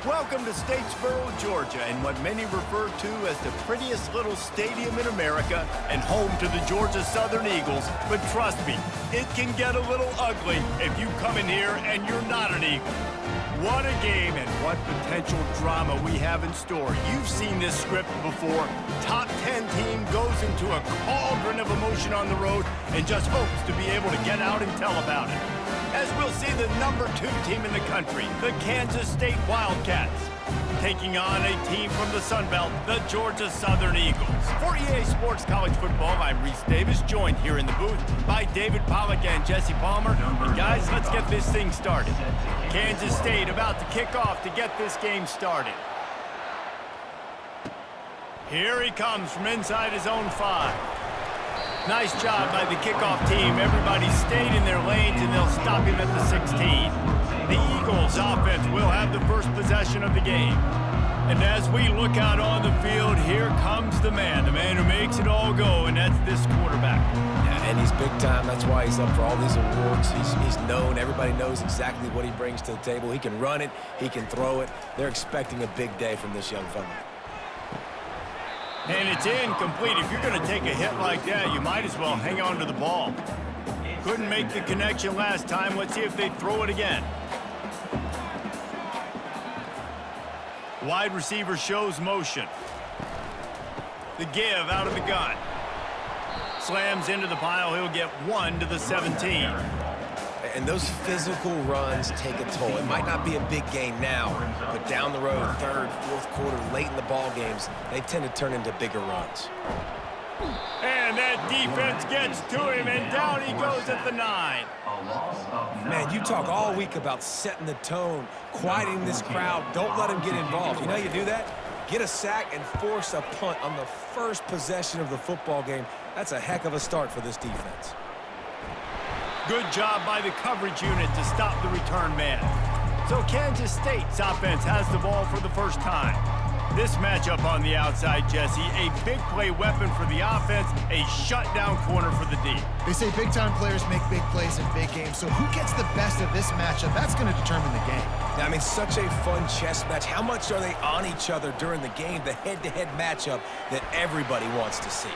Welcome to Statesboro, Georgia, and what many refer to as the prettiest little stadium in America and home to the Georgia Southern Eagles. But trust me, it can get a little ugly if you come in here and you're not an Eagle. What a game and what potential drama we have in store. You've seen this script before. Top 10 team goes into a cauldron of emotion on the road and just hopes to be able to get out and tell about it. As we'll see the number 2 team in the country, the Kansas State Wildcats, taking on a team from the Sun Belt, the Georgia Southern Eagles. For EA Sports College Football, I'm Reese Davis, joined here in the booth by David Pollack and Jesse Palmer. And guys, let's get this thing started. Kansas State about to kick off to get this game started. Here he comes from inside his own 5. Nice job by the kickoff team. Everybody stayed in their lanes, and they'll stop him at the 16. The Eagles offense will have the first possession of the game. And as we look out on the field, here comes the man who makes it all go, and that's this quarterback. Yeah, and he's big time. That's why he's up for all these awards. He's known. Everybody knows exactly what he brings to the table. He can run it. He can throw it. They're expecting a big day from this young fella. And it's incomplete. If you're going to take a hit like that, you might as well hang on to the ball. Couldn't make the connection last time. Let's see if they throw it again. Wide receiver shows motion. The give out of the gun. Slams into the pile. He'll get 1 to the 17. And those physical runs take a toll. It might not be a big game now, but down the road, third, fourth quarter, late in the ball games, they tend to turn into bigger runs. And that defense gets to him, and down he goes at the 9. Man, you talk all week about setting the tone, quieting this crowd. Don't let them get involved. You know how you do that? Get a sack and force a punt on the first possession of the football game. That's a heck of a start for this defense. Good job by the coverage unit to stop the return man. So Kansas State's offense has the ball for the first time. This matchup on the outside, Jesse, a big play weapon for the offense, a shutdown corner for the D. They say big-time players make big plays in big games, so who gets the best of this matchup? That's going to determine the game. I mean, such a fun chess match. How much are they on each other during the game, the head-to-head matchup that everybody wants to see?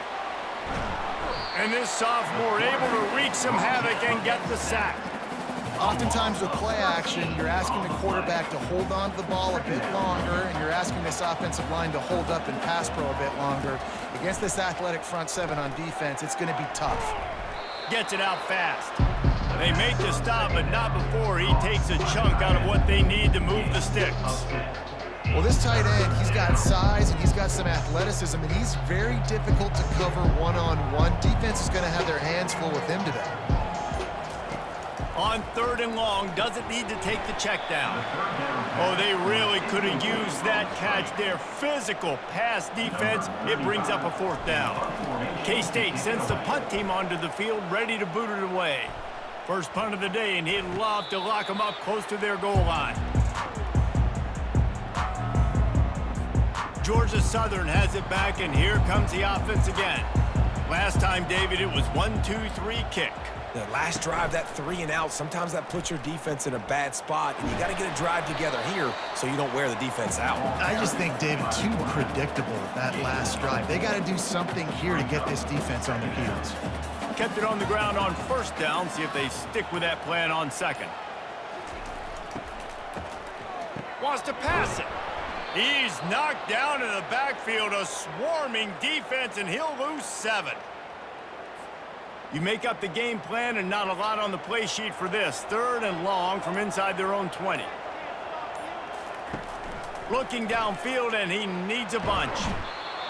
And this sophomore able to wreak some havoc and get the sack. Oftentimes with play action, you're asking the quarterback to hold on to the ball a bit longer, and you're asking this offensive line to hold up and pass pro a bit longer. Against this athletic front 7 on defense, it's going to be tough. Gets it out fast. They make the stop, but not before he takes a chunk out of what they need to move the sticks. Well, this tight end, he's got size and he's got some athleticism, and he's very difficult to cover one-on-one. Defense is going to have their hands full with him today. On 3rd and long, doesn't need to take the check down. Oh, they really could have used that catch there. Physical pass defense. It brings up a 4th down. K-State sends the punt team onto the field, ready to boot it away. First punt of the day, and he'd love to lock them up close to their goal line. Georgia Southern has it back, and here comes the offense again. Last time, David, it was 1-2-3 kick. The last drive, that 3 and out, sometimes that puts your defense in a bad spot, and you got to get a drive together here so you don't wear the defense out. I just think, David, too predictable, that last drive. They got to do something here to get this defense on their heels. Kept it on the ground on 1st down. See if they stick with that plan on 2nd. Wants to pass it. He's knocked down in the backfield, a swarming defense, and he'll lose 7. You make up the game plan, and not a lot on the play sheet for this. 3rd and long from inside their own 20. Looking downfield, and he needs a bunch.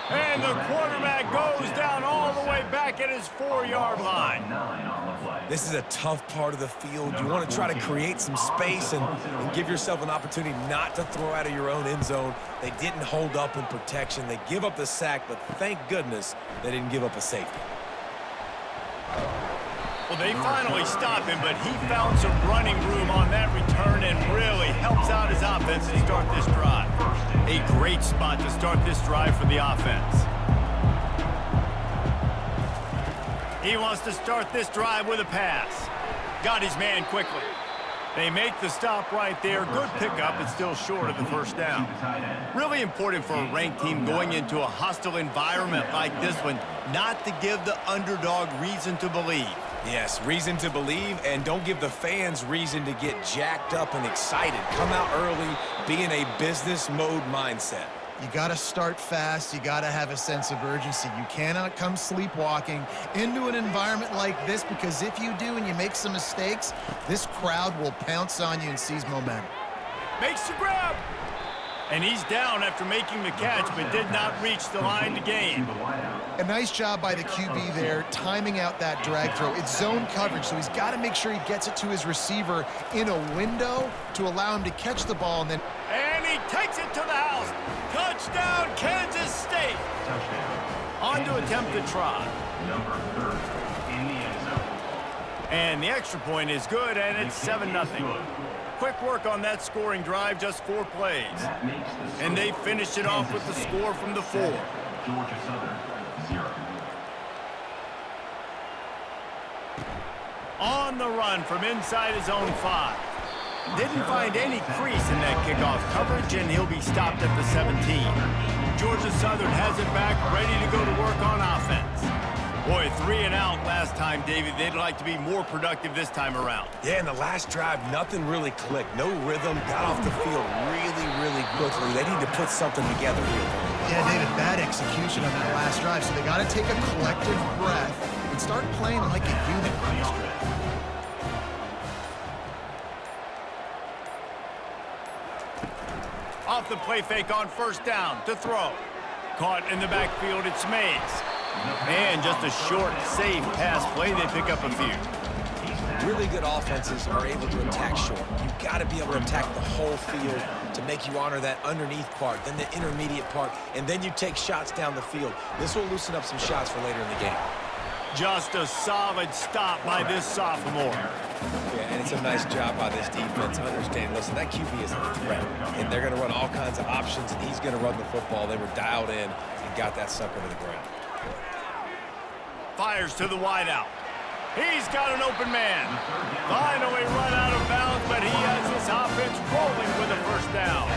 And the quarterback goes down all the way back at his 4-yard line. This is a tough part of the field. You want to try to create some space and give yourself an opportunity not to throw out of your own end zone. They didn't hold up in protection. They give up the sack, but thank goodness they didn't give up a safety. Well, they finally stop him, but he found some running room on that return and really helps out his offense to start this drive. A great spot to start this drive for the offense. He wants to start this drive with a pass. Got his man quickly. They make the stop right there. Good pickup. It's still short of the first down. Really important for a ranked team going into a hostile environment like this one not to give the underdog reason to believe. Yes, reason to believe, and don't give the fans reason to get jacked up and excited. Come out early, be in a business mode mindset. You got to start fast. You got to have a sense of urgency. You cannot come sleepwalking into an environment like this, because if you do and you make some mistakes, this crowd will pounce on you and seize momentum. Makes the grab. And he's down after making the catch, but did not reach the line to gain. A nice job by the QB there, timing out that drag throw. It's zone coverage, so he's got to make sure he gets it to his receiver in a window to allow him to catch the ball. And he takes it to the house. Touchdown, Kansas State. On to attempt the try. Number 30 in the end zone. And the extra point is good, and it's 7-0. Quick work on that scoring drive, just 4 plays. And they finished it off with the score from the 4. Georgia Southern, 0. On the run from inside his own 5. Didn't find any crease in that kickoff coverage, and he'll be stopped at the 17. Georgia Southern has it back, ready to go to work on offense. Boy, 3 and out last time, David. They'd like to be more productive this time around. Yeah, in the last drive, nothing really clicked. No rhythm, got off the field really quickly. They need to put something together here. yeah, David, bad execution on that last drive, so they got to take a collective breath and start playing like a unit on this drive. Off the play fake on first down to throw. Caught in the backfield, it's Mays. And just a short, safe pass play. They pick up a few. Really good offenses are able to attack short. You've got to be able to attack the whole field to make you honor that underneath part, then the intermediate part, and then you take shots down the field. This will loosen up some shots for later in the game. Just a solid stop by this sophomore. Yeah, and it's a nice job by this defense understanding, listen, that QB is a threat, and they're going to run all kinds of options, and he's going to run the football. They were dialed in and got that sucker to the ground. Fires to the wideout. He's got an open man. Finally run out of bounds, but he has his offense rolling with a first down.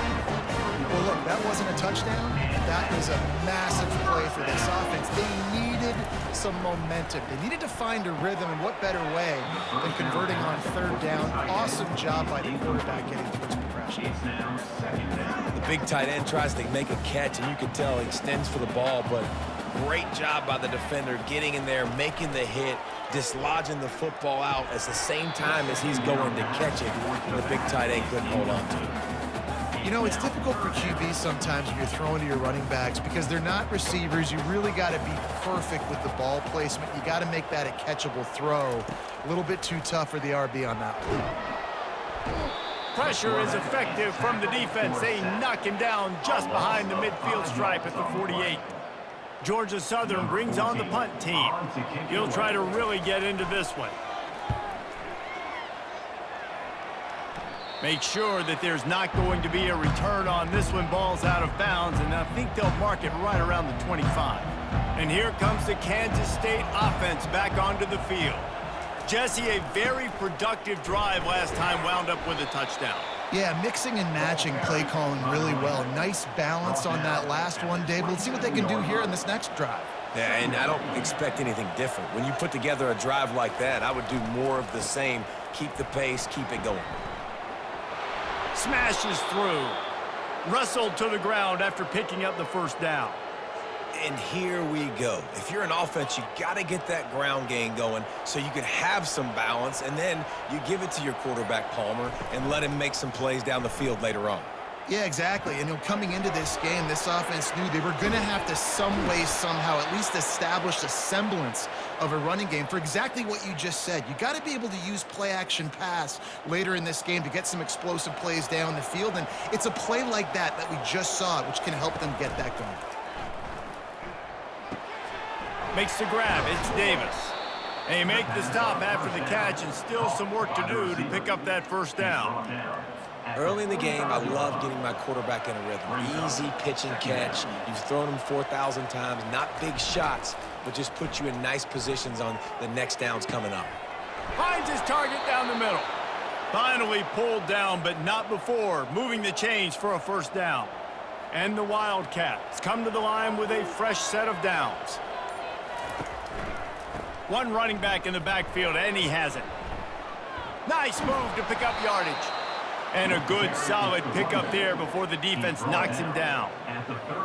Well, look, that wasn't a touchdown. That was a massive play for this offense. They needed some momentum. They needed to find a rhythm, and what better way than converting on third down. Awesome job by the quarterback getting towards progression. The big tight end tries to make a catch, and you can tell he extends for the ball, but great job by the defender getting in there, making the hit, dislodging the football out at the same time as he's going to catch it. The big tight end couldn't hold on to it. You know, it's difficult for QBs sometimes when you're throwing to your running backs because they're not receivers. You really got to be perfect with the ball placement. You got to make that a catchable throw. A little bit too tough for the RB on that one. Pressure is effective from the defense. They knock him down just behind the midfield stripe at the 48. Georgia Southern brings on the punt team. He'll try to really get into this one. Make sure that there's not going to be a return on this one. Ball's out of bounds, and I think they'll mark it right around the 25. And here comes the Kansas State offense back onto the field. Jesse, a very productive drive last time, wound up with a touchdown. Yeah, mixing and matching play calling really well. Nice balance on that last one, Dave. Let's see what they can do here in this next drive. Yeah, and I don't expect anything different. When you put together a drive like that, I would do more of the same. Keep the pace, keep it going. Smashes through. Wrestled to the ground after picking up the first down. And here we go. If you're an offense, you got to get that ground game going so you can have some balance, and then you give it to your quarterback, Palmer, and let him make some plays down the field later on. Yeah, exactly. And coming into this game, this offense knew they were going to have to some way, somehow, at least establish a semblance of a running game for exactly what you just said. You got to be able to use play-action pass later in this game to get some explosive plays down the field, and it's a play like that that we just saw, which can help them get that going. Makes the grab. It's Davis. They make the stop after the catch, and still some work to do to pick up that first down. Early in the game, I love getting my quarterback in a rhythm. Easy pitch and catch. You've thrown him 4,000 times. Not big shots, but just put you in nice positions on the next downs coming up. Finds his target down the middle. Finally pulled down, but not before moving the chains for a first down. And the Wildcats come to the line with a fresh set of downs. One running back in the backfield, and he has it. Nice move to pick up yardage. And a good, solid pickup there before the defense knocks him down.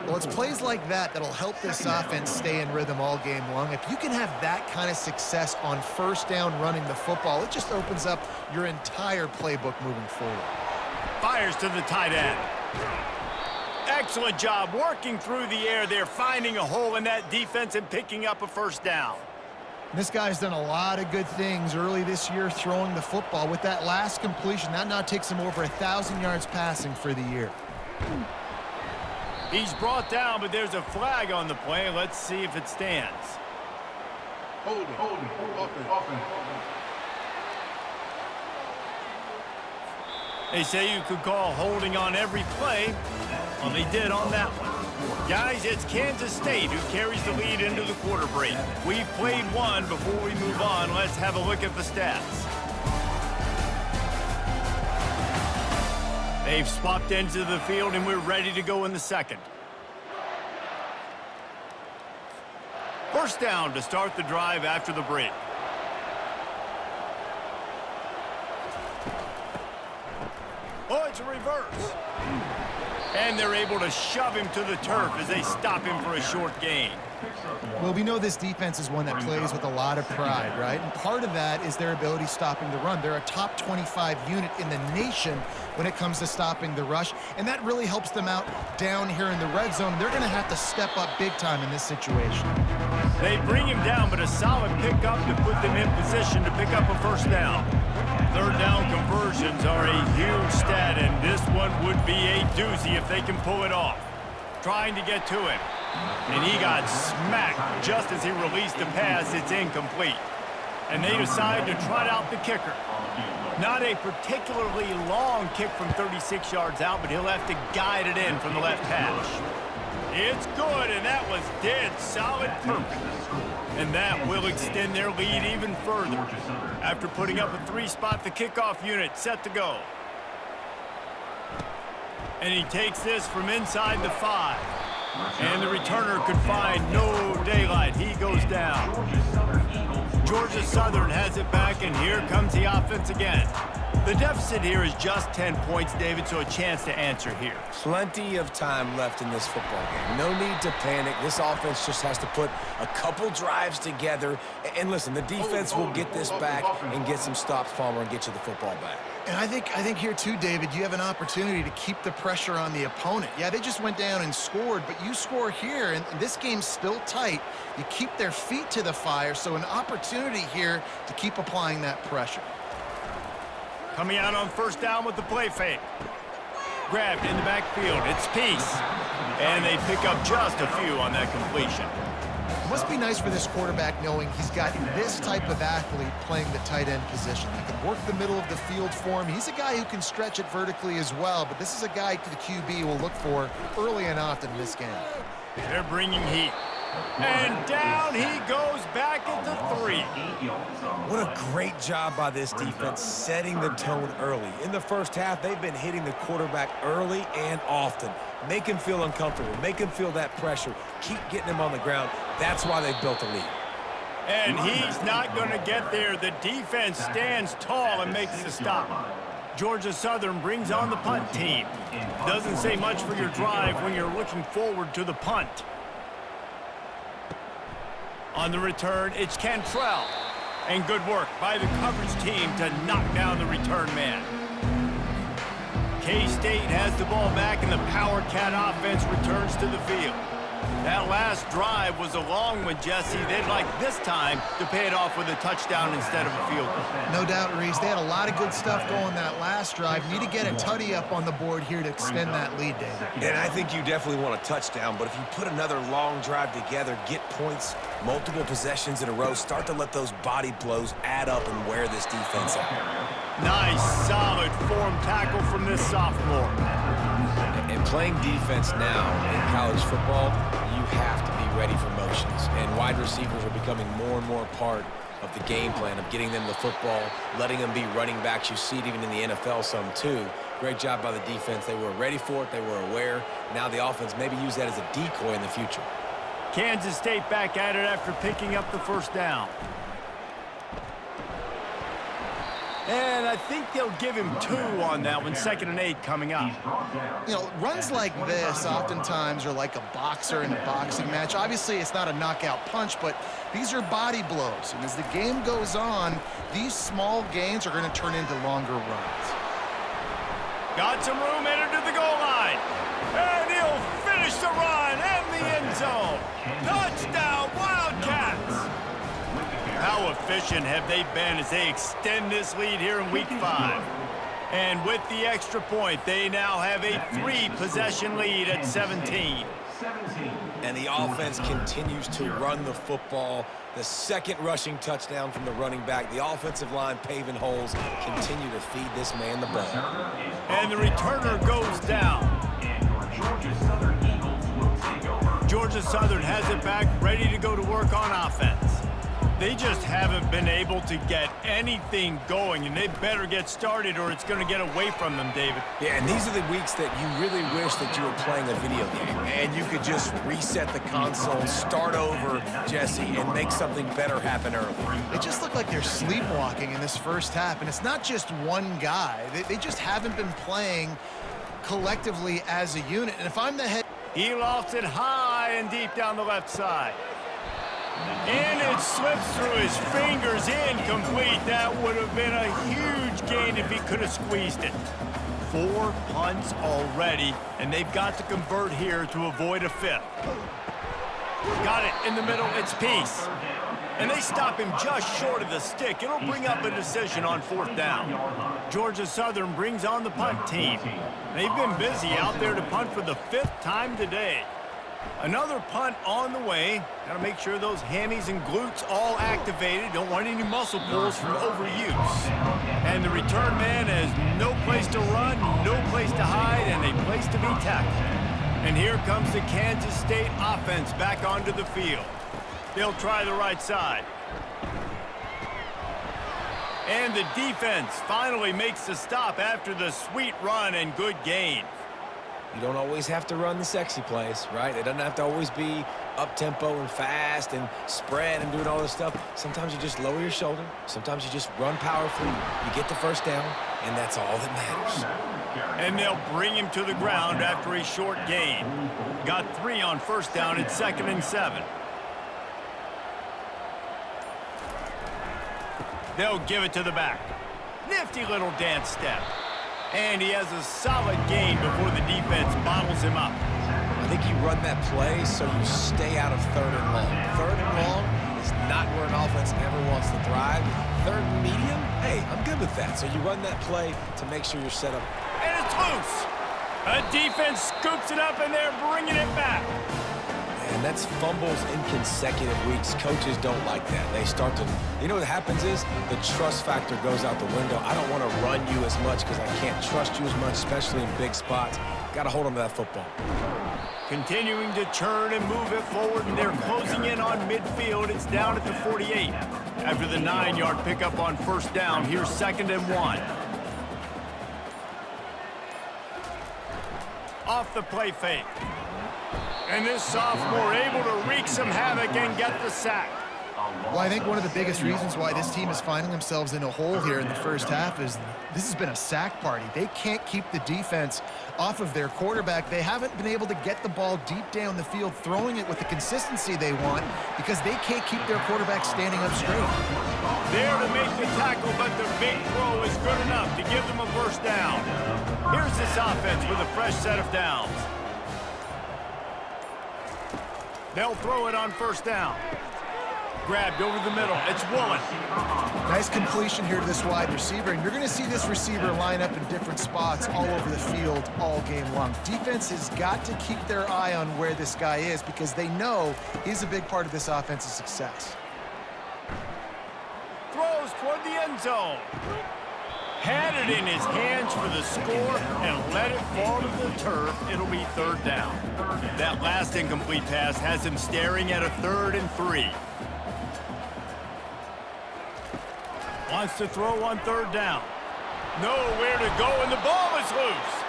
Well, it's plays like that that'll help this offense stay in rhythm all game long. If you can have that kind of success on first down running the football, it just opens up your entire playbook moving forward. Fires to the tight end. Excellent job working through the air there, finding a hole in that defense and picking up a first down. This guy's done a lot of good things early this year throwing the football. With that last completion, that now takes him over 1,000 yards passing for the year. He's brought down, but there's a flag on the play. Let's see if it stands. Hold it. They say you could call holding on every play. Well, they did on that one. Guys, it's Kansas State who carries the lead into the quarter break. We've played one. Before we move on, let's have a look at the stats. They've swapped ends of the field, and we're ready to go in the second. First down to start the drive after the break. Oh, it's a reverse. And they're able to shove him to the turf as they stop him for a short gain. Well, we know this defense is one that plays with a lot of pride, right? And part of that is their ability stopping the run. They're a top 25 unit in the nation when it comes to stopping the rush, and that really helps them out down here in the red zone. They're going to have to step up big time in this situation. They bring him down, but a solid pickup to put them in position to pick up a first down. Third down conversions are a huge stat, and this one would be a doozy if they can pull it off. Trying to get to him, and he got smacked just as he released the pass. It's incomplete, and they decide to trot out the kicker. Not a particularly long kick from 36 yards out, but he'll have to guide it in from the left hash. It's good, and that was dead solid perfect. And that will extend their lead even further. After putting up a three-spot, the kickoff unit set to go. And he takes this from inside the 5. And the returner could find no daylight. He goes down. Georgia Southern has it back, and here comes the offense again. The deficit here is just 10 points, David, so a chance to answer here. Plenty of time left in this football game. No need to panic. This offense just has to put a couple drives together. And listen, the defense will get this back and get some stops, Palmer, and get you the football back. And I think here too, David, you have an opportunity to keep the pressure on the opponent. Yeah, they just went down and scored, but you score here, and this game's still tight. You keep their feet to the fire, so an opportunity here to keep applying that pressure. Coming out on first down with the play fake. Grabbed in the backfield. It's Peace. And they pick up just a few on that completion. It must be nice for this quarterback knowing he's got this type of athlete playing the tight end position. He can work the middle of the field for him. He's a guy who can stretch it vertically as well, but this is a guy the QB will look for early and often in this game. They're bringing heat. And down he goes back at the 3. What a great job by this defense setting the tone early. In the first half, they've been hitting the quarterback early and often. Make him feel uncomfortable. Make him feel that pressure. Keep getting him on the ground. That's why they've built a lead. And he's not going to get there. The defense stands tall and makes the stop. Georgia Southern brings on the punt team. Doesn't say much for your drive when you're looking forward to the punt. On the return, it's Cantrell. And good work by the coverage team to knock down the return man. K-State has the ball back, and the Power Cat offense returns to the field. That last drive was a long one, Jesse. They'd like this time to pay it off with a touchdown instead of a field goal. No doubt, Reese. They had a lot of good stuff going that last drive. Need to get a tutty up on the board here to extend that lead, David. And I think you definitely want a touchdown, but if you put another long drive together, get points, multiple possessions in a row, start to let those body blows add up and wear this defense out. Nice, solid form tackle from this sophomore. And playing defense now in college football, you have to be ready for motions. And wide receivers are becoming more and more a part of the game plan, of getting them the football, letting them be running backs. You see it even in the NFL some too. Great job by the defense. They were ready for it. They were aware. Now the offense maybe use that as a decoy in the future. Kansas State back at it after picking up the first down. And I think they'll give him 2 on that one. 2nd and 8 coming up. You know, runs like this oftentimes are like a boxer in a boxing match. Obviously, it's not a knockout punch, but these are body blows. And as the game goes on, these small gains are going to turn into longer runs. Got some room, entered to the goal line. And he'll finish the run and the end zone. Touchdown, Wildcats! How efficient have they been as they extend this lead here in Week 5? And with the extra point, they now have a 3-possession lead at 17. And the offense continues to run the football. The second rushing touchdown from the running back. The offensive line paving holes. Continue to feed this man the ball. And the returner goes down. Georgia Southern has it back, ready to go to work on offense. They just haven't been able to get anything going, and they better get started or it's going to get away from them, David. Yeah, and these are the weeks that you really wish that you were playing a video game and you could just reset the console, start over, Jesse, and make something better happen early. They just look like they're sleepwalking in this first half, and it's not just one guy. They just haven't been playing collectively as a unit. And if I'm the head... He lofts it high and deep down the left side. And it slips through his fingers, incomplete. That would have been a huge gain if he could have squeezed it. 4 punts already, and they've got to convert here to avoid a 5th. Got it in the middle, it's Peace. And they stop him just short of the stick. It'll bring up a decision on 4th down. Georgia Southern brings on the punt team. They've been busy out there to punt for the 5th time today. Another punt on the way. Got to make sure those hammies and glutes all activated. Don't want any muscle pulls from overuse. And the return man has no place to run, no place to hide, and a place to be tackled. And here comes the Kansas State offense back onto the field. They'll try the right side. And the defense finally makes the stop after the sweet run and good gain. You don't always have to run the sexy plays, right? It doesn't have to always be up-tempo and fast and spread and doing all this stuff. Sometimes you just lower your shoulder. Sometimes you just run powerfully. You get the first down, and that's all that matters. And they'll bring him to the ground after a short gain. Got 3 on 1st down at 2nd and 7. They'll give it to the back. Nifty little dance step. And he has a solid gain before the defense bottles him up. I think you run that play so you stay out of 3rd and long. 3rd and long is not where an offense ever wants to thrive. 3rd and medium, hey, I'm good with that. So you run that play to make sure you're set up. And it's loose. A defense scoops it up, and they're bringing it back. And that's fumbles in consecutive weeks. Coaches don't like that. They start to, you know what happens is the trust factor goes out the window. I don't want to run you as much because I can't trust you as much, especially in big spots. Got to hold on to that football. Continuing to churn and move it forward, and they're closing in on midfield. It's down at the 48. After the 9-yard pickup on 1st down, here's 2nd and 1. Off the play fake. And this sophomore able to wreak some havoc and get the sack. Well, I think one of the biggest reasons why this team is finding themselves in a hole here in the first half is this has been a sack party. They can't keep the defense off of their quarterback. They haven't been able to get the ball deep down the field, throwing it with the consistency they want because they can't keep their quarterback standing up straight. There to make the tackle, but the big throw is good enough to give them a first down. Here's this offense with a fresh set of downs. They'll throw it on 1st down. Grabbed over the middle. It's Woolen. Nice completion here to this wide receiver, and you're going to see this receiver line up in different spots all over the field all game long. Defense has got to keep their eye on where this guy is because they know he's a big part of this offense's success. Throws toward the end zone. Had it in his hands for the score and let it fall to the turf. It'll be 3rd down. That last incomplete pass has him staring at a 3rd and 3. Wants to throw on third down. Nowhere to go, and the ball is loose.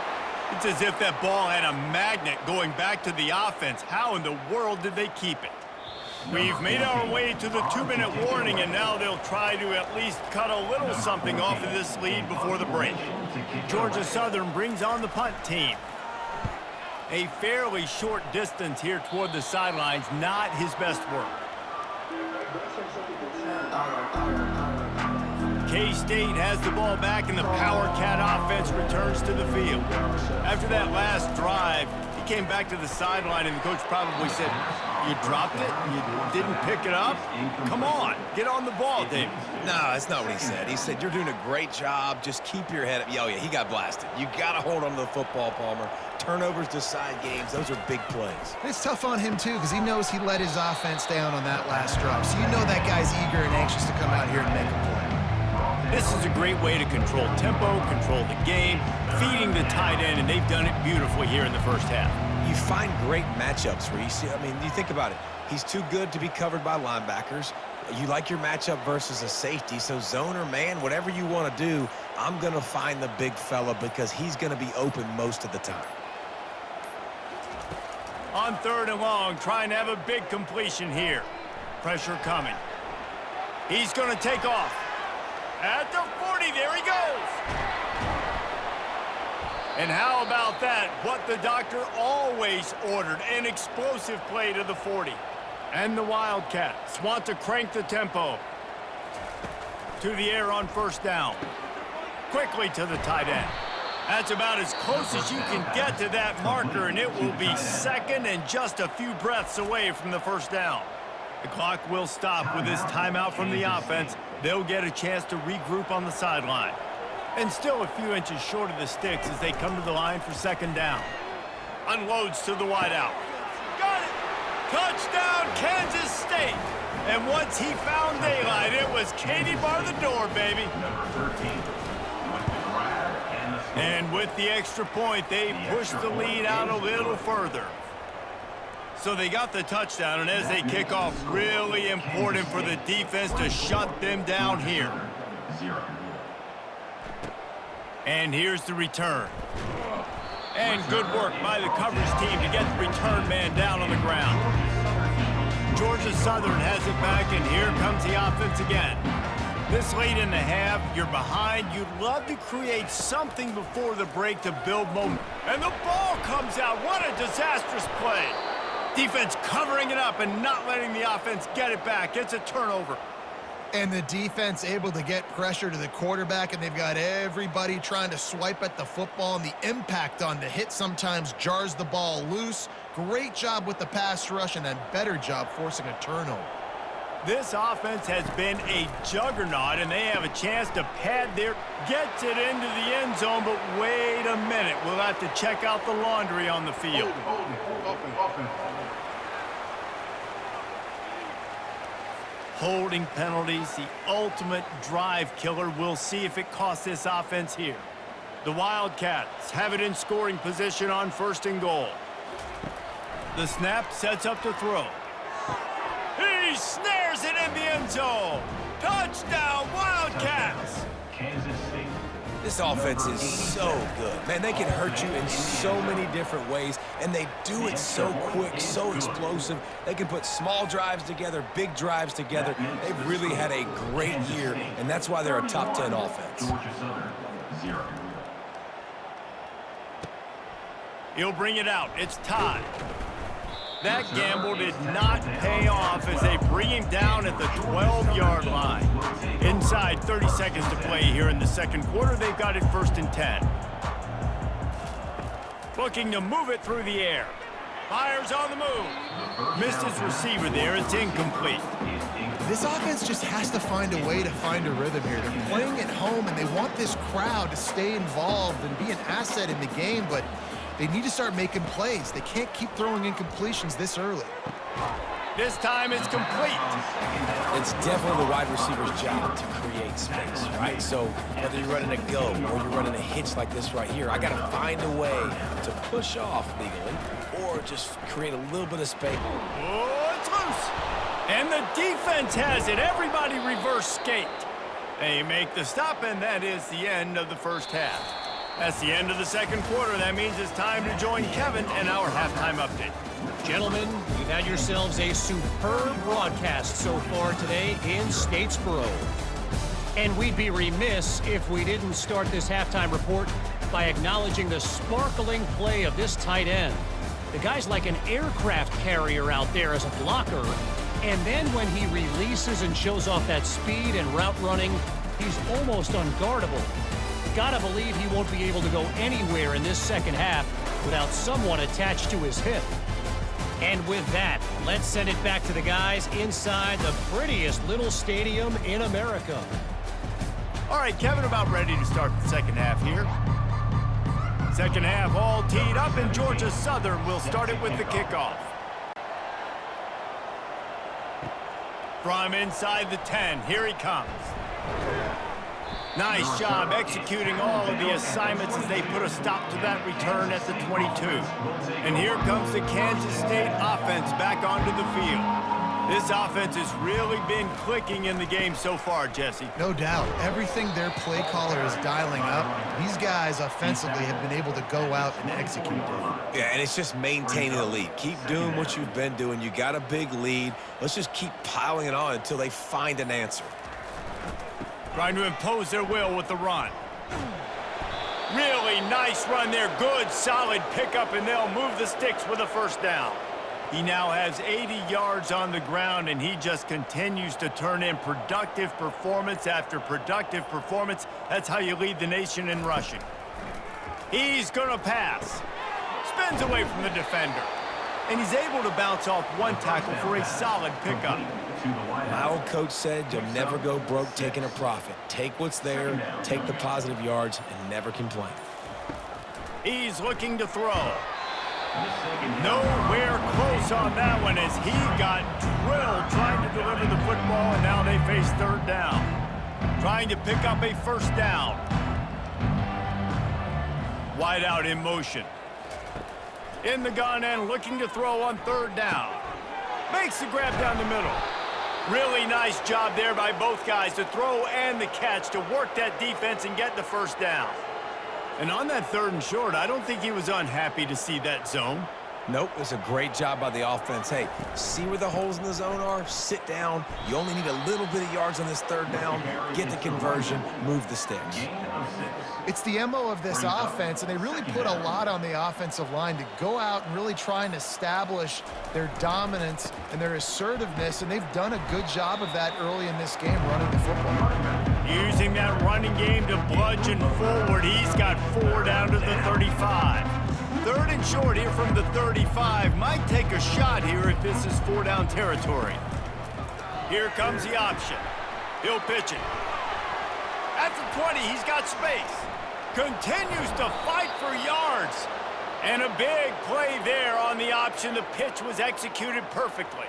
It's as if that ball had a magnet going back to the offense. How in the world did they keep it? We've made our way to the 2-minute warning, and now they'll try to at least cut a little something off of this lead before the break. Georgia Southern brings on the punt team. A fairly short distance here toward the sidelines, not his best work. K-State has the ball back, and the Power Cat offense returns to the field. After that last drive, he came back to the sideline, and the coach probably said, "You dropped it? You didn't pick it up? Come on, get on the ball, David." No, that's not what he said. He said, "You're doing a great job. Just keep your head up." Oh, yeah, he got blasted. You got to hold on to the football, Palmer. Turnovers decide games. Those are big plays. It's tough on him, too, because he knows he let his offense down on that last drop. So you know that guy's eager and anxious to come out here and make a play. This is a great way to control tempo, control the game, feeding the tight end, and they've done it beautifully here in the first half. You find great matchups where you see, you think about it. He's too good to be covered by linebackers. You like your matchup versus a safety, so zone or man, whatever you want to do, I'm going to find the big fella because he's going to be open most of the time. On third and long, trying to have a big completion here. Pressure coming. He's going to take off. At the 40, there he goes. And how about that? What the doctor always ordered, an explosive play to the 40. And the Wildcats want to crank the tempo. To the air on first down. Quickly to the tight end. That's about as close as you can get to that marker, and it will be second and just a few breaths away from the first down. The clock will stop with this timeout from the offense. They'll get a chance to regroup on the sideline. And still a few inches short of the sticks as they come to the line for second down. Unloads to the wideout. Got it! Touchdown, Kansas State! And once he found daylight, it was Katie bar the door, baby. Number 13, with the grab and the score. And with the extra point, they pushed the lead out a little further. So they got the touchdown, and as they kick off, really important for the defense to shut them down here. 0. And here's the return. And good work by the coverage team to get the return man down on the ground. Georgia Southern has it back, and here comes the offense again. This late in the half, you're behind. You'd love to create something before the break to build momentum. And the ball comes out. What a disastrous play. Defense covering it up and not letting the offense get it back. It's a turnover. And the defense able to get pressure to the quarterback, and they've got everybody trying to swipe at the football, and the impact on the hit sometimes jars the ball loose. Great job with the pass rush, and a better job forcing a turnover. This offense has been a juggernaut, and they have a chance to pad their... Gets it into the end zone, but wait a minute. We'll have to check out the laundry on the field. Holding penalties, the ultimate drive killer. We'll see if it costs this offense here. The Wildcats have it in scoring position on first and goal. The snap sets up the throw. He snares it in the end zone. Touchdown, Wildcats! Kansas State. This offense is so good. Man, they can hurt you in so many different ways, and they do it so quick, so explosive. They can put small drives together, big drives together. They've really had a great year, and that's why they're a top 10 offense. Georgia Southern, 0. He'll bring it out. It's tied. That gamble did not pay off as they bring him down at the 12-yard line. Inside 30 seconds to play here in the second quarter. They've got it first and 10. Looking to move it through the air. Fires on the move. Missed his receiver there. It's incomplete. This offense just has to find a way to find a rhythm here. They're playing at home, and they want this crowd to stay involved and be an asset in the game, but they need to start making plays. They can't keep throwing incompletions this early. This time it's complete. It's definitely the wide receiver's job to create space, right? So whether you're running a go or you're running a hitch like this right here, I got to find a way to push off legally or just create a little bit of space. Oh, it's loose. And the defense has it. Everybody reverse skate. They make the stop, and that is the end of the first half. That's the end of the second quarter. That means it's time to join Kevin and our halftime update. Gentlemen, you've had yourselves a superb broadcast so far today in Statesboro. And we'd be remiss if we didn't start this halftime report by acknowledging the sparkling play of this tight end. The guy's like an aircraft carrier out there as a blocker. And then when he releases and shows off that speed and route running, he's almost unguardable. Gotta believe he won't be able to go anywhere in this second half without someone attached to his hip. And with that, let's send it back to the guys inside the prettiest little stadium in America. All right, Kevin, about ready to start the second half here. Second half all teed up, and Georgia Southern will start it with the kickoff. From inside the 10, here he comes. Nice job executing all of the assignments as they put a stop to that return at the 22. And here comes the Kansas State offense back onto the field. This offense has really been clicking in the game so far, Jesse. No doubt. Everything their play caller is dialing up, these guys offensively have been able to go out and execute it. Yeah, and it's just maintaining the lead. Keep doing what you've been doing. You got a big lead. Let's just keep piling it on until they find an answer. Trying to impose their will with the run. Really nice run there. Good, solid pickup, and they'll move the sticks with a first down. He now has 80 yards on the ground, and he just continues to turn in productive performance after productive performance. That's how you lead the nation in rushing. He's going to pass. Spins away from the defender. And he's able to bounce off one tackle for a solid pickup. My old coach said you'll never go broke taking a profit. Take what's there, take the positive yards, and never complain. He's looking to throw. Nowhere close on that one as he got drilled trying to deliver the football, and now they face third down. Trying to pick up a first down. Wide out in motion. In the gun and looking to throw on third down. Makes the grab down the middle. Really nice job there by both guys to throw and the catch to work that defense and get the first down. And on that third and short, I don't think he was unhappy to see that zone. Nope, it was a great job by the offense. Hey, see where the holes in the zone are? Sit down. You only need a little bit of yards on this third down. Get the conversion. Move the sticks. It's the MO of this offense, and they really put a lot on the offensive line to go out and really try and establish their dominance and their assertiveness, and they've done a good job of that early in this game running the football. Using that running game to bludgeon forward. He's got 4 down to the 35. Third and short here from the 35. Might take a shot here if this is 4 down territory. Here comes the option. He'll pitch it. At the 20, he's got space. Continues to fight for yards. And a big play there on the option. The pitch was executed perfectly.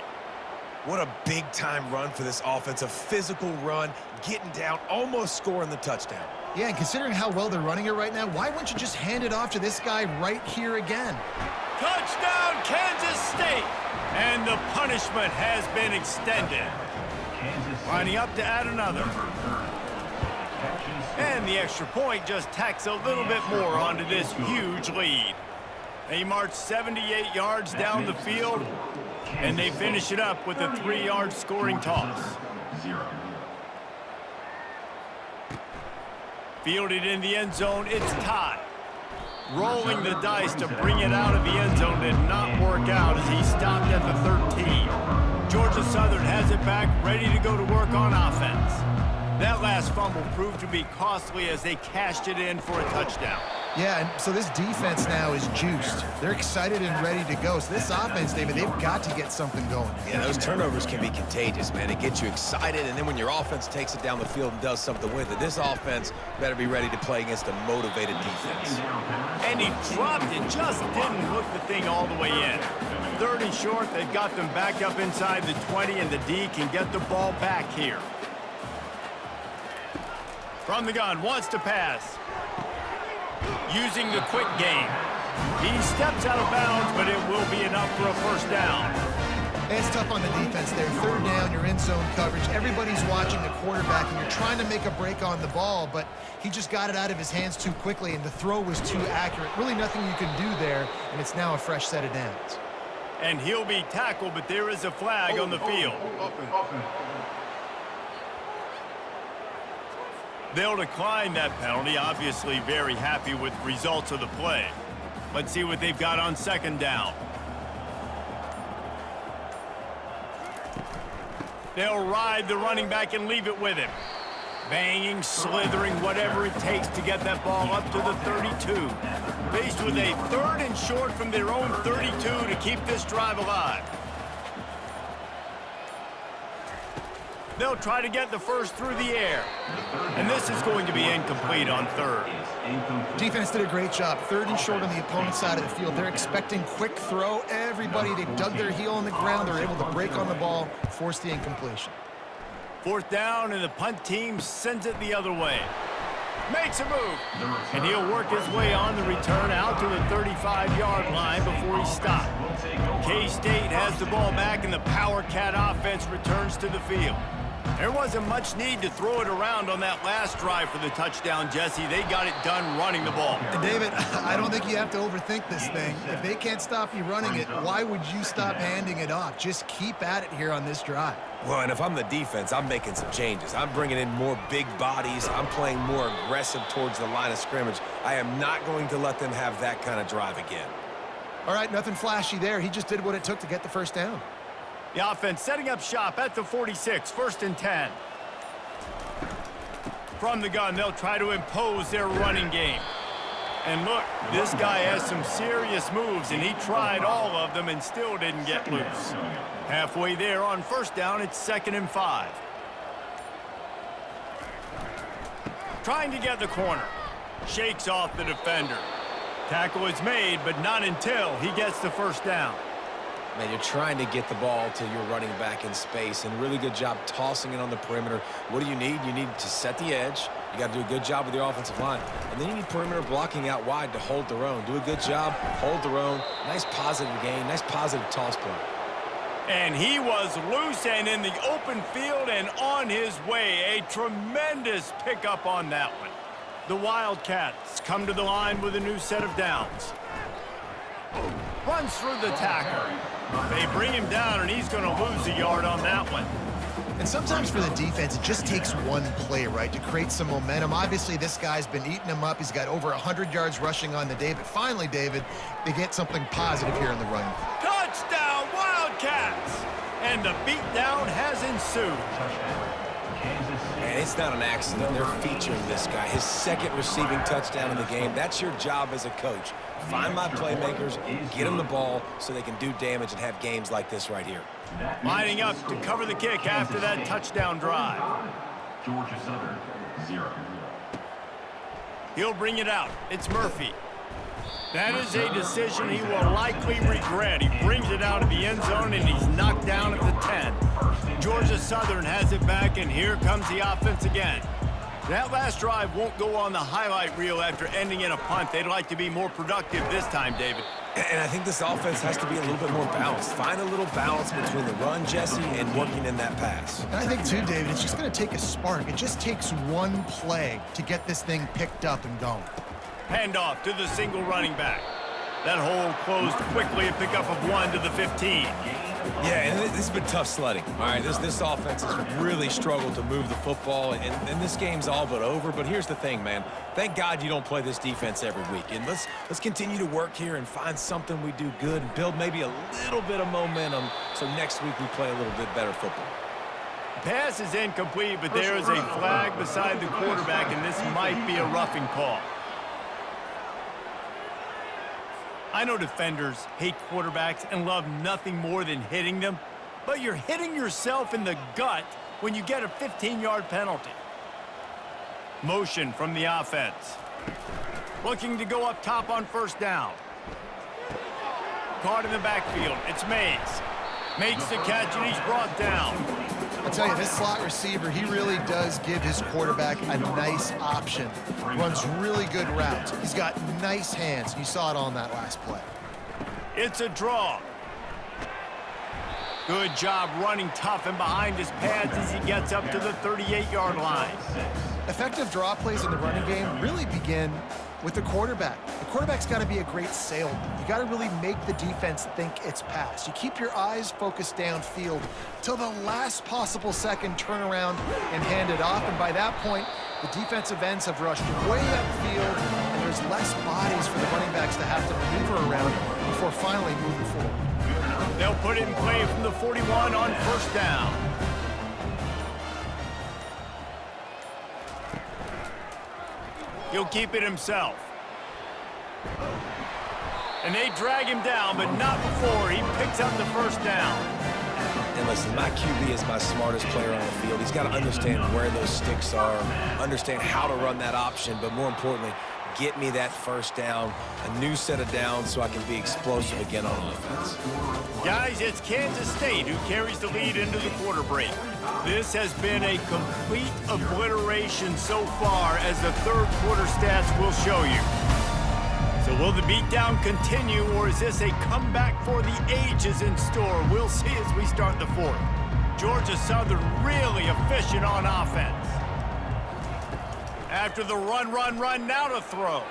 What a big-time run for this offense. A physical run, getting down, almost scoring the touchdown. Yeah, and considering how well they're running it right now, why wouldn't you just hand it off to this guy right here again? Touchdown, Kansas State! And the punishment has been extended. Lining up to add another. And the extra point just tacks a little bit more onto this huge lead. They march 78 yards down the field, and they finish it up with a 3-yard scoring toss. Fielded in the end zone, it's tied. Rolling the dice to bring it out of the end zone did not work out as he stopped at the 13. Georgia Southern has it back, ready to go to work on offense. That last fumble proved to be costly as they cashed it in for a touchdown. Yeah, and so this defense now is juiced. They're excited and ready to go. So this offense, David, they've got to get something going. Yeah, those turnovers can be contagious, man. It gets you excited, and then when your offense takes it down the field and does something with it, this offense better be ready to play against a motivated defense. And he dropped it, just didn't hook the thing all the way in. Third and short, they've got them back up inside the 20, and the D can get the ball back here. From the gun, wants to pass. Using the quick game. He steps out of bounds, but it will be enough for a first down. It's tough on the defense there. Third down, you're in zone coverage. Everybody's watching the quarterback, and you're trying to make a break on the ball, but he just got it out of his hands too quickly, and the throw was too accurate. Really nothing you can do there, and it's now a fresh set of downs. And he'll be tackled, but there is a flag on the field. They'll decline that penalty, obviously very happy with the results of the play. Let's see what they've got on second down. They'll ride the running back and leave it with him. Banging, slithering, whatever it takes to get that ball up to the 32. Faced with a 3rd and short from their own 32 to keep this drive alive. They'll try to get the first through the air. And this is going to be incomplete on 3rd. Defense did a great job. 3rd and short on the opponent's side of the field. They're expecting quick throw. Everybody, they dug their heel on the ground. They're able to break on the ball, force the incompletion. 4th down, and the punt team sends it the other way. Makes a move. And he'll work his way on the return out to the 35-yard line before he stopped. K-State has the ball back, and the Power Cat offense returns to the field. There wasn't much need to throw it around on that last drive for the touchdown, Jesse. They got it done running the ball. And David, I don't think you have to overthink this thing. If they can't stop you running it, why would you stop handing it off? Just keep at it here on this drive. Well, and if I'm the defense, I'm making some changes. I'm bringing in more big bodies. I'm playing more aggressive towards the line of scrimmage. I am not going to let them have that kind of drive again. All right, nothing flashy there. He just did what it took to get the first down. The offense setting up shop at the 46, 1st and 10. From the gun, they'll try to impose their running game. And look, this guy has some serious moves, and he tried all of them and still didn't get loose. Halfway there on 1st down, it's 2nd and 5. Trying to get the corner. Shakes off the defender. Tackle is made, but not until he gets the 1st down. Man, you're trying to get the ball to your running back in space, and really good job tossing it on the perimeter. What do you need? You need to set the edge. You got to do a good job with your offensive line. And then you need perimeter blocking out wide to hold their own. Do a good job, hold their own. Nice positive gain, nice positive toss play. And he was loose and in the open field and on his way. A tremendous pickup on that one. The Wildcats come to the line with a new set of downs. Runs through the tackle. They bring him down, and he's going to lose a yard on that one. And sometimes for the defense, it just takes one play, right, to create some momentum. Obviously, this guy's been eating him up. He's got over 100 yards rushing on the day. But finally, David, they get something positive here in the run. Touchdown, Wildcats! And the beatdown has ensued. And it's not an accident. They're featuring this guy. His 2nd receiving touchdown in the game. That's your job as a coach. Find my playmakers, get them the ball so they can do damage and have games like this right here. Lining up to cover the kick after that touchdown drive. Georgia Southern, 0. He'll bring it out. It's Murphy. That is a decision he will likely regret. He brings it out of the end zone, and he's knocked down at the 10. Georgia Southern has it back, and here comes the offense again. That last drive won't go on the highlight reel after ending in a punt. They'd like to be more productive this time, David. And I think this offense has to be a little bit more balanced. Find a little balance between the run, Jesse, and working in that pass. And I think, too, David, it's just going to take a spark. It just takes one play to get this thing picked up and going. Handoff to the single running back. That hole closed quickly, a pickup of 1 to the 15. Yeah, and this has been tough sledding. All right, this offense has really struggled to move the football, and this game's all but over. But here's the thing, man. Thank God you don't play this defense every week. And let's continue to work here and find something we do good and build maybe a little bit of momentum so next week we play a little bit better football. Pass is incomplete, but there is a flag beside the quarterback, and this might be a roughing call. I know defenders hate quarterbacks and love nothing more than hitting them, but you're hitting yourself in the gut when you get a 15-yard penalty. Motion from the offense. Looking to go up top on 1st down. Caught in the backfield. It's Mays. Makes the catch, and he's brought down. I'll tell you, this slot receiver, he really does give his quarterback a nice option. Runs really good routes. He's got nice hands. You saw it on that last play. It's a draw. Good job running tough and behind his pads as he gets up to the 38-yard line. Effective draw plays in the running game really begin with the quarterback. The quarterback's got to be a great salesman. You got to really make the defense think it's pass. You keep your eyes focused downfield till the last possible second, turn around and hand it off. And by that point, the defensive ends have rushed way upfield, and there's less bodies for the running backs to have to maneuver around before finally moving forward. They'll put it in play from the 41 on first down. He'll keep it himself. And they drag him down, but not before he picks up the first down. And listen, my QB is my smartest player on the field. He's got to understand where those sticks are, understand how to run that option, but more importantly, get me that first down, a new set of downs so I can be explosive again on offense. Guys, it's Kansas State who carries the lead into the quarter break. This has been a complete obliteration so far, as the third quarter stats will show you. So will the beatdown continue, or is this a comeback for the ages in store? We'll see as we start the fourth. Georgia Southern really efficient on offense. After the run, now to throw.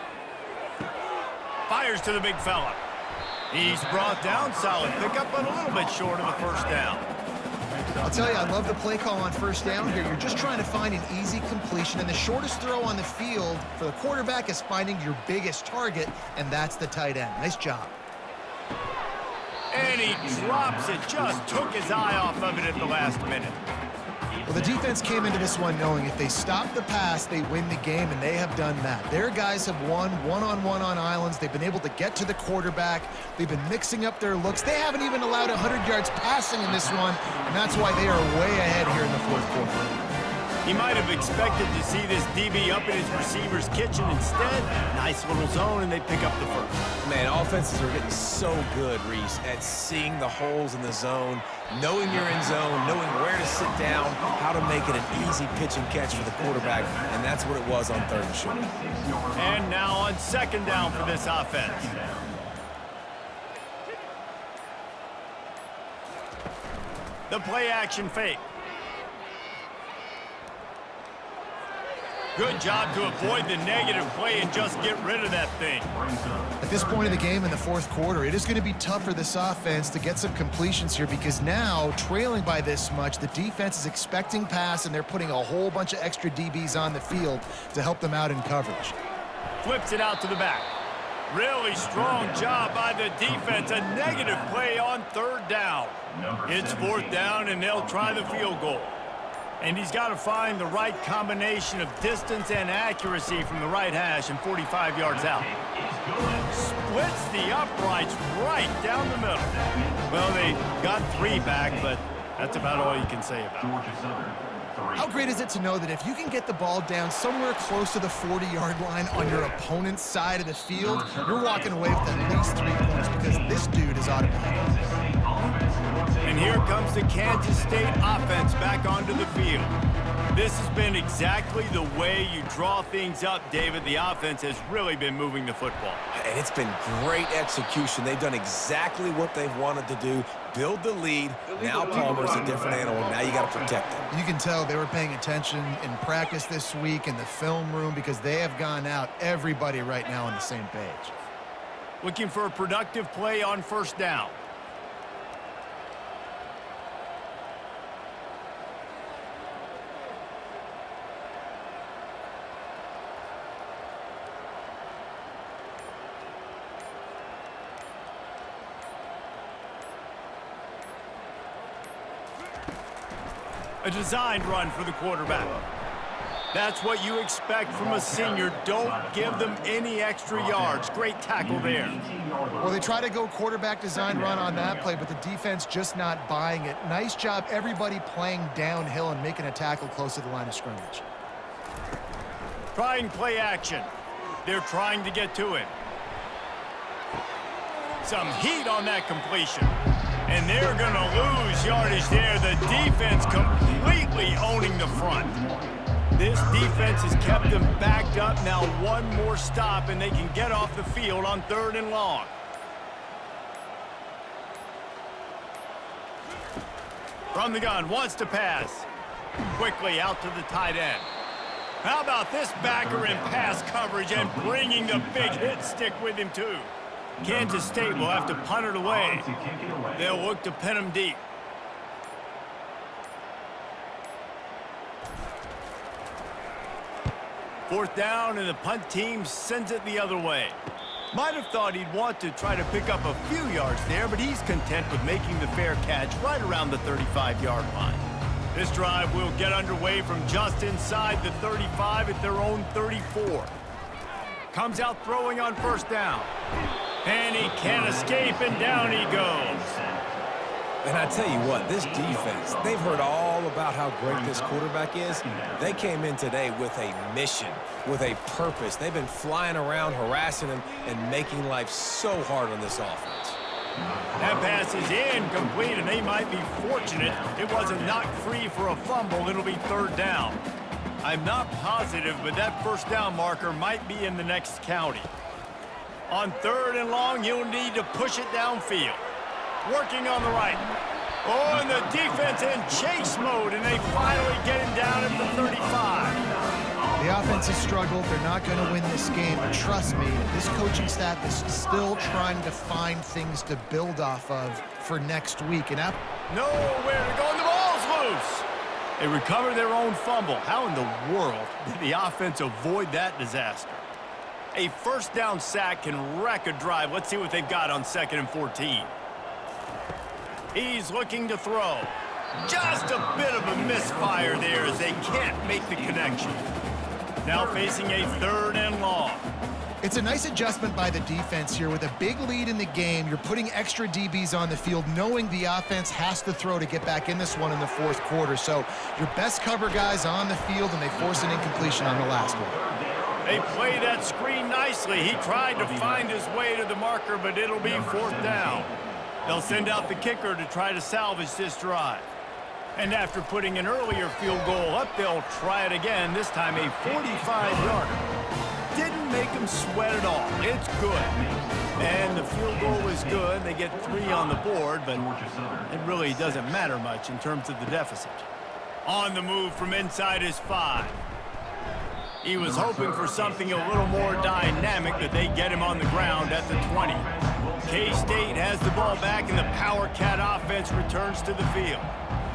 Fires to the big fella. He's brought down, solid pickup, but a little bit short of the first down. I'll tell you, I love the play call on first down here. You're just trying to find an easy completion, and the shortest throw on the field for the quarterback is finding your biggest target, and that's the tight end. Nice job. And he drops it, just took his eye off of it at the last minute. Well, the defense came into this one knowing if they stop the pass, they win the game, and they have done that. Their guys have won one-on-one on islands. They've been able to get to the quarterback. They've been mixing up their looks. They haven't even allowed 100 yards passing in this one, and that's why they are way ahead here in the fourth quarter. He might have expected to see this DB up in his receiver's kitchen. Instead, nice little zone, and they pick up the first. Man, offenses are getting so good, Reese, at seeing the holes in the zone, knowing you're in zone, knowing where to sit down, how to make it an easy pitch and catch for the quarterback, and that's what it was on third and short. And now on second down for this offense. The play action fake. Good job to avoid the negative play and just get rid of that thing. At this point of the game in the fourth quarter, it is going to be tough for this offense to get some completions here, because now, trailing by this much, the defense is expecting pass, and they're putting a whole bunch of extra DBs on the field to help them out in coverage. Flips it out to the back. Really strong job by the defense. A negative play on third down. It's fourth down, and they'll try the field goal. And he's got to find the right combination of distance and accuracy from the right hash and 45 yards out. Splits the uprights right down the middle. Well, they got 3 back, but that's about all you can say about it. How great is it to know that if you can get the ball down somewhere close to the 40-yard line on your opponent's side of the field, you're walking away with at least 3 points, because this dude is automatic. And here comes the Kansas State offense back onto the field. This has been exactly the way you draw things up, David. The offense has really been moving the football. And it's been great execution. They've done exactly what they've wanted to do. Build the lead. Now Palmer's a different animal. Now you got to protect him. You can tell they were paying attention in practice this week in the film room, because they have gone out, everybody right now on the same page. Looking for a productive play on first down. A designed run for the quarterback. That's what you expect from a senior. Don't give them any extra yards. Great tackle there. Well, they try to go quarterback design run on that play, but the defense just not buying it. Nice job, everybody playing downhill and making a tackle close to the line of scrimmage. Trying play action. They're trying to get to it. Some heat on that completion. And they're going to lose yardage there. The defense completely owning the front. This defense has kept them backed up. Now one more stop, and they can get off the field on third and long. From the gun, wants to pass. Quickly out to the tight end. How about this backer in pass coverage and bringing the big hit stick with him, too? Kansas State will have to punt it away. They'll look to pin him deep. Fourth down, and the punt team sends it the other way. Might have thought he'd want to try to pick up a few yards there, but he's content with making the fair catch right around the 35-yard line. This drive will get underway from just inside the 35 at their own 34. Comes out throwing on first down. And he can't escape, and down he goes. And I tell you what, this defense, they've heard all about how great this quarterback is. They came in today with a mission, with a purpose. They've been flying around, harassing him, and making life so hard on this offense. That pass is incomplete, and they might be fortunate it wasn't knocked free for a fumble. It'll be third down. I'm not positive, but that first down marker might be in the next county. On third and long, you'll need to push it downfield. Working on the right. Oh, and the defense in chase mode, and they finally get him down at the 35. The offense has struggled. They're not going to win this game, but trust me, this coaching staff is still trying to find things to build off of for next week. And nowhere to go, and the ball's loose. They recover their own fumble. How in the world did the offense avoid that disaster? A first down sack can wreck a drive. Let's see what they've got on 2nd and 14. He's looking to throw. Just a bit of a misfire there as they can't make the connection. Now facing a 3rd and long. It's a nice adjustment by the defense here. With a big lead in the game, you're putting extra DBs on the field, knowing the offense has to throw to get back in this one in the 4th quarter. So your best cover guys on the field, and they force an incompletion on the last one. They play that screen nicely. He tried to find his way to the marker, but it'll be 4th down. They'll send out the kicker to try to salvage this drive. And after putting an earlier field goal up, they'll try it again, this time a 45-yarder. Didn't make them sweat at all. It's good. And the field goal is good. They get 3 on the board, but it really doesn't matter much in terms of the deficit. On the move from inside his 5. He was hoping for something a little more dynamic, but they get him on the ground at the 20. K-State has the ball back, and the Power Cat offense returns to the field.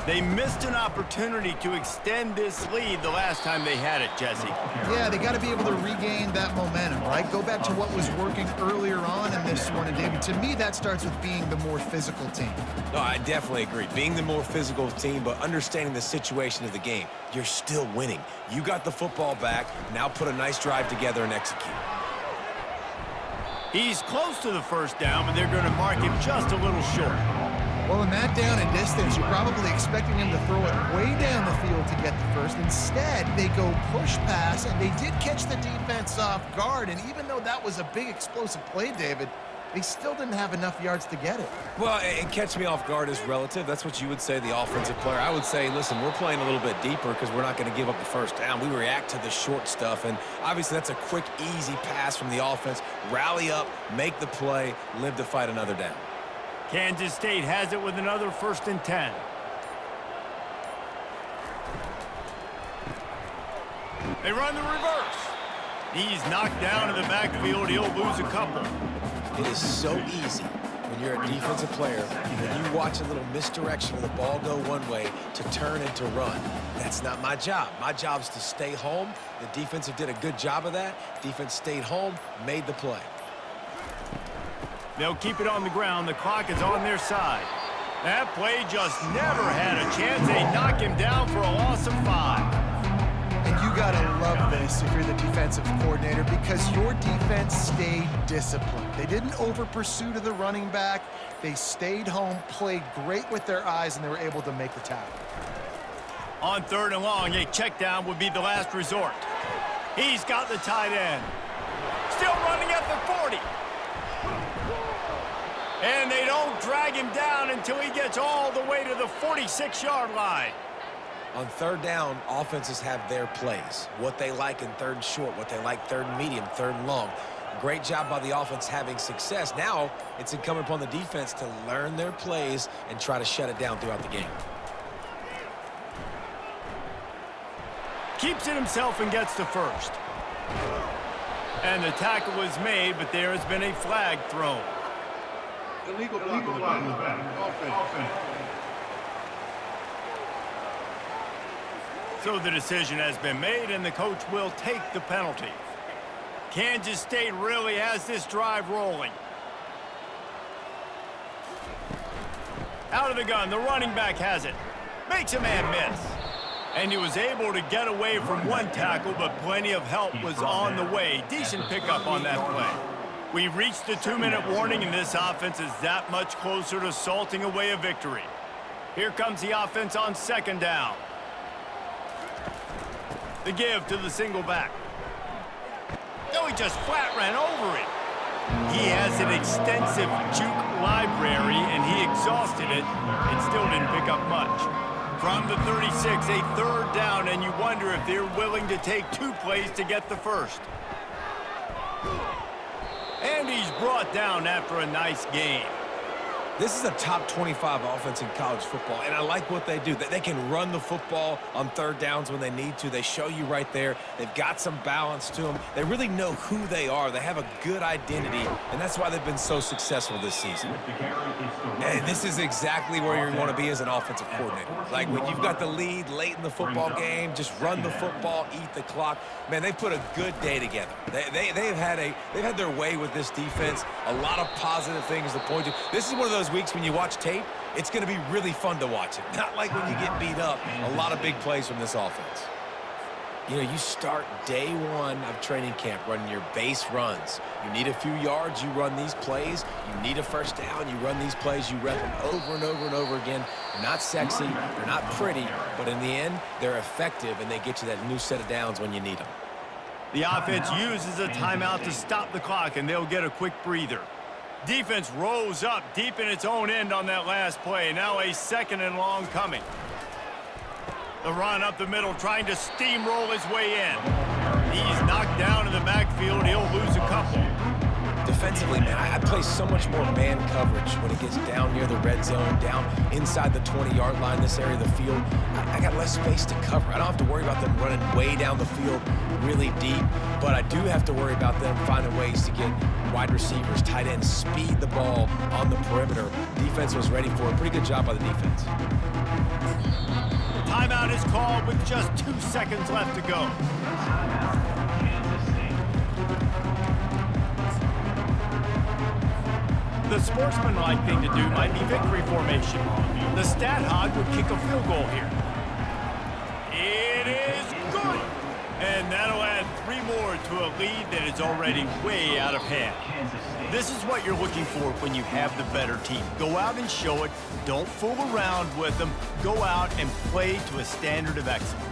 They missed an opportunity to extend this lead the last time they had it, Jesse. Yeah, they got to be able to regain that momentum, right? Go back to what was working earlier on in this one. And, David, to me, that starts with being the more physical team. No, I definitely agree. Being the more physical team, but understanding the situation of the game. You're still winning. You got the football back. Now put a nice drive together and execute. He's close to the first down, but they're going to mark him just a little short. Well, in that down and distance, you're probably expecting him to throw it way down the field to get the first. Instead, they go push pass, and they did catch the defense off guard. And even though that was a big explosive play, David, they still didn't have enough yards to get it. Well, and catch me off guard is relative. That's what you would say, the offensive player. I would say, listen, we're playing a little bit deeper because we're not going to give up the first down. We react to the short stuff, and obviously that's a quick, easy pass from the offense. Rally up, make the play, live to fight another down. Kansas State has it with another 1st and 10. They run the reverse. He's knocked down in the backfield. He'll lose a couple. It is so easy when you're a defensive player, when you watch a little misdirection of the ball go one way to turn and to run. That's not my job. My job is to stay home. The defensive did a good job of that. Defense stayed home, made the play. They'll keep it on the ground. The clock is on their side. That play just never had a chance. They knock him down for a loss of 5. And you got to love this if you're the defensive coordinator, because your defense stayed disciplined. They didn't over-pursue to the running back. They stayed home, played great with their eyes, and they were able to make the tackle. On 3rd and long, a check down would be the last resort. He's got the tight end. Still running at the 40. And they don't drag him down until he gets all the way to the 46-yard line. On 3rd down, offenses have their plays. What they like in 3rd and short, what they like 3rd and medium, 3rd and long. Great job by the offense having success. Now it's incumbent upon the defense to learn their plays and try to shut it down throughout the game. Keeps it himself and gets the first. And the tackle is made, but there has been a flag thrown. Illegal block in the back. Offense. So the decision has been made, and the coach will take the penalty. Kansas State really has this drive rolling. Out of the gun, the running back has it. Makes a man miss. And he was able to get away from one tackle, but plenty of help was on the way. Decent pickup on that play. We've reached the 2-minute warning, and this offense is that much closer to salting away a victory. Here comes the offense on second down. The give to the single back. No, he just flat ran over it. He has an extensive juke library, and he exhausted it and still didn't pick up much. From the 36, a third down, and you wonder if they're willing to take 2 plays to get the first. And he's brought down after a nice gain. This is a top 25 offense in college football, and I like what they do. They can run the football on third downs when they need to. They show you right there. They've got some balance to them. They really know who they are. They have a good identity, and that's why they've been so successful this season. And this is exactly where you want to be as an offensive coordinator. Like when you've got the lead late in the football game, just run the football, eat the clock. Man, they put a good day together. They've had their way with this defense. A lot of positive things to point to. This is one of those weeks when you watch tape, it's going to be really fun to watch it. Not like when you get beat up. A lot of big plays from this offense. You know, you start day one of training camp running your base runs. You need a few yards, you run these plays. You need a first down, you run these plays. You rep them over and over and over again. They're not sexy, they're not pretty, but in the end, they're effective, and they get you that new set of downs when you need them. The offense uses a timeout to stop the clock, and they'll get a quick breather. Defense rose up deep in its own end on that last play. Now a 2nd and long coming. The run up the middle, trying to steamroll his way in. He's knocked down in the backfield. He'll lose a couple. Defensively, man, I play so much more man coverage when it gets down near the red zone, down inside the 20-yard line, this area of the field. I got less space to cover. I don't have to worry about them running way down the field really deep, but I do have to worry about them finding ways to get wide receivers, tight ends, speed the ball on the perimeter. Defense was ready for it. Pretty good job by the defense. Timeout is called with just 2 seconds left to go. The sportsmanlike thing to do might be victory formation. The stat hog would kick a field goal here. It is good! And that'll add 3 more to a lead that is already way out of hand. This is what you're looking for when you have the better team. Go out and show it. Don't fool around with them. Go out and play to a standard of excellence.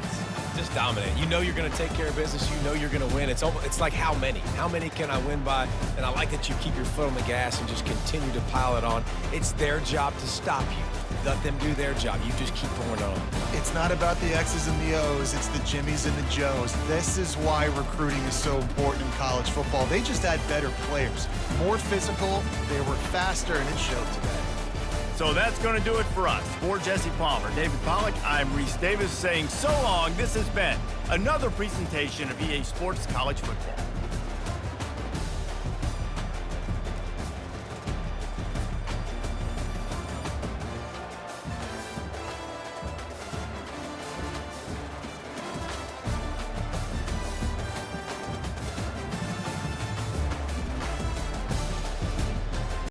Just dominate. You know you're going to take care of business. You know you're going to win. It's like how many? How many can I win by? And I like that you keep your foot on the gas and just continue to pile it on. It's their job to stop you. Let them do their job. You just keep going on. It's not about the X's and the O's. It's the Jimmies and the Joes. This is why recruiting is so important in college football. They just had better players. More physical. They were faster, and it showed today. So that's going to do it for us. For Jesse Palmer, David Pollack, I'm Reese Davis saying so long. This has been another presentation of EA Sports College Football.